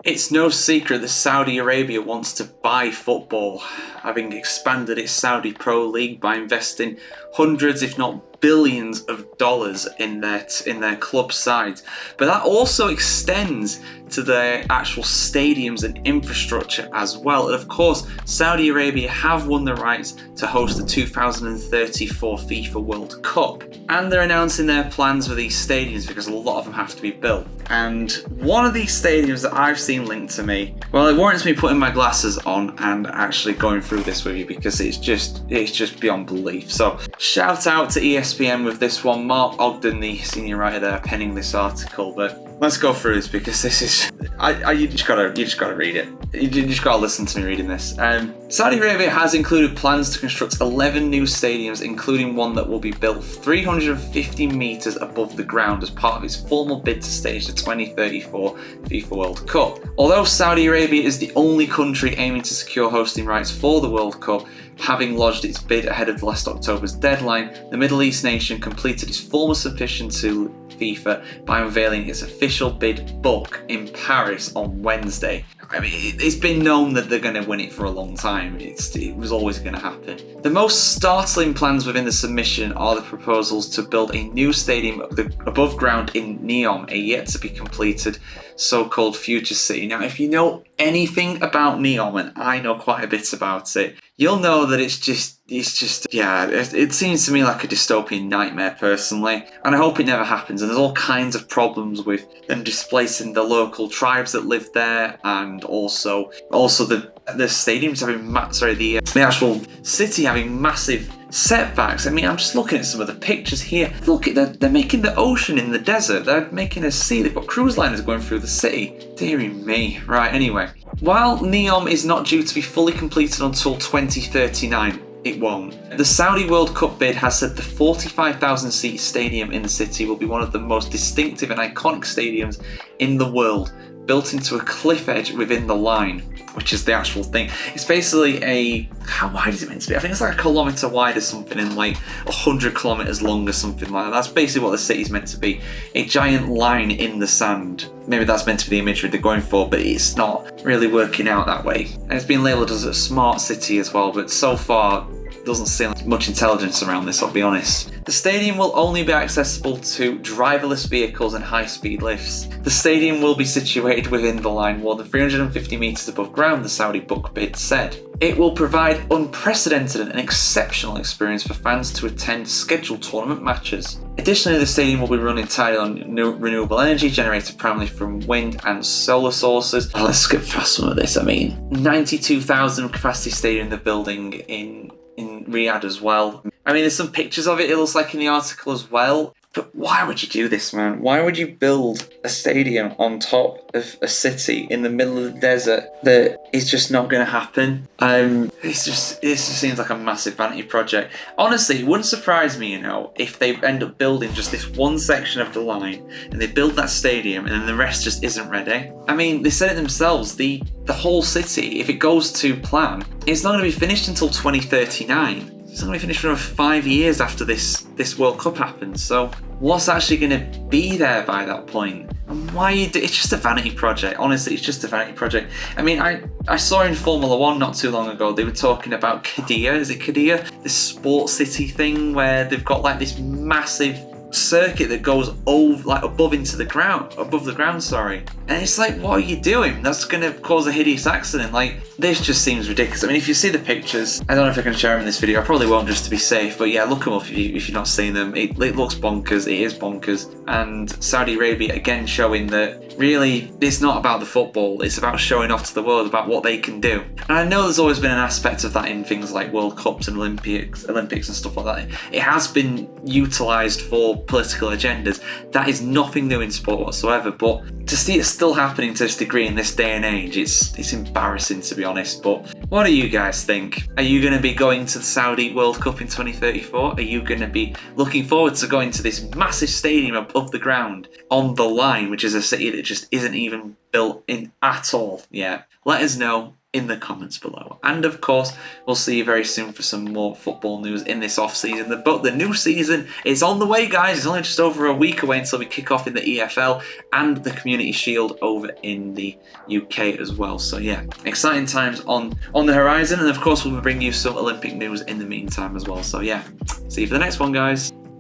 It's no secret that Saudi Arabia wants to buy football, having expanded its Saudi Pro League by investing hundreds, if not billions of dollars in their club sides. But that also extends to their actual stadiums and infrastructure as well. And of course, Saudi Arabia have won the rights to host the 2034 FIFA World Cup. And they're announcing their plans for these stadiums because a lot of them have to be built. And one of these stadiums that I've seen linked to me, well, it warrants me putting my glasses on and actually going through this with you because it's just beyond belief. So shout out to ESPN with this one. Mark Ogden, the senior writer there, penning this article. But let's go through this because this is you just gotta read it. You just gotta listen to me reading this. Saudi Arabia has included plans to construct 11 new stadiums, including one that will be built 350 meters above the ground as part of its formal bid to stage the 2034 FIFA World Cup. Although Saudi Arabia is the only country aiming to secure hosting rights for the World Cup, having lodged its bid ahead of last October's deadline, the Middle East nation completed its formal submission to FIFA by unveiling its official bid book in Paris on Wednesday. I mean, it's been known that they're going to win it for a long time. It was always going to happen. The most startling plans within the submission are the proposals to build a new stadium above ground in Neom, a yet to be completed so-called future city. Now, if you know anything about Neom, and I know quite a bit about it, you'll know that it seems to me like a dystopian nightmare personally, and I hope it never happens. And there's all kinds of problems with them displacing the local tribes that live there, and also the stadiums having the actual city having massive setbacks. I mean, I'm just looking at some of the pictures here. Look, they're making the ocean in the desert. They're making a sea. They've got cruise liners going through the city. Dearie me. Right, anyway. While Neom is not due to be fully completed until 2039, it won't. The Saudi World Cup bid has said the 45,000 seat stadium in the city will be one of the most distinctive and iconic stadiums in the world, built into a cliff edge within the line, which is the actual thing. It's basically how wide is it meant to be? I think it's like a kilometre wide or something and like 100 kilometres long or something like that. That's basically what the city's meant to be. A giant line in the sand. Maybe that's meant to be the imagery they're going for, but it's not really working out that way. And it's been labelled as a smart city as well, but so far doesn't seem like much intelligence around this, I'll be honest. The stadium will only be accessible to driverless vehicles and high-speed lifts. The stadium will be situated within the line more than 350 metres above ground, the Saudi book bid said. It will provide unprecedented and exceptional experience for fans to attend scheduled tournament matches. Additionally, the stadium will be run entirely on renewable energy generated primarily from wind and solar sources. Oh, let's skip past some of this. 92,000 capacity stadium in the building in Riyadh as well. I mean, there's some pictures of it, it looks like, in the article as well. But why would you do this, man? Why would you build a stadium on top of a city in the middle of the desert that is just not going to happen? It just seems like a massive vanity project. Honestly, it wouldn't surprise me, if they end up building just this one section of the line and they build that stadium and then the rest just isn't ready. I mean, they said it themselves, the whole city, if it goes to plan, it's not going to be finished until 2039. It's not going to be finished for another 5 years after this World Cup happens. So what's actually going to be there by that point? And why it's just a vanity project. Honestly, it's just a vanity project. I mean, I saw in Formula 1 not too long ago, they were talking about a.k.a. Is it a.k.a? This sports city thing where they've got like this massive circuit that goes above the ground, and it's like, what are you doing? That's going to cause a hideous accident. Like, this just seems ridiculous. I mean, if you see the pictures, I don't know if I can share them in this video, I probably won't just to be safe, but yeah, look them up if you've not seen them. It looks bonkers, it is bonkers. And Saudi Arabia again showing that really it's not about the football, it's about showing off to the world about what they can do. And I know there's always been an aspect of that in things like World Cups and Olympics and stuff like that. It has been utilised for political agendas. That is nothing new in sport whatsoever, but to see it still happening to this degree in this day and age, it's embarrassing, to be honest. But what do you guys think? Are you going to be going to the Saudi World Cup in 2034? Are you going to be looking forward to going to this massive stadium above the ground on the line, which is a city that just isn't even built in at all yet? Let us know in the comments below. And of course, we'll see you very soon for some more football news in this off-season. But the new season is on the way, guys. It's only just over a week away until we kick off in the EFL and the Community Shield over in the UK as well. So yeah, exciting times on the horizon. And of course, we'll bring you some Olympic news in the meantime as well. So yeah, see you for the next one, guys.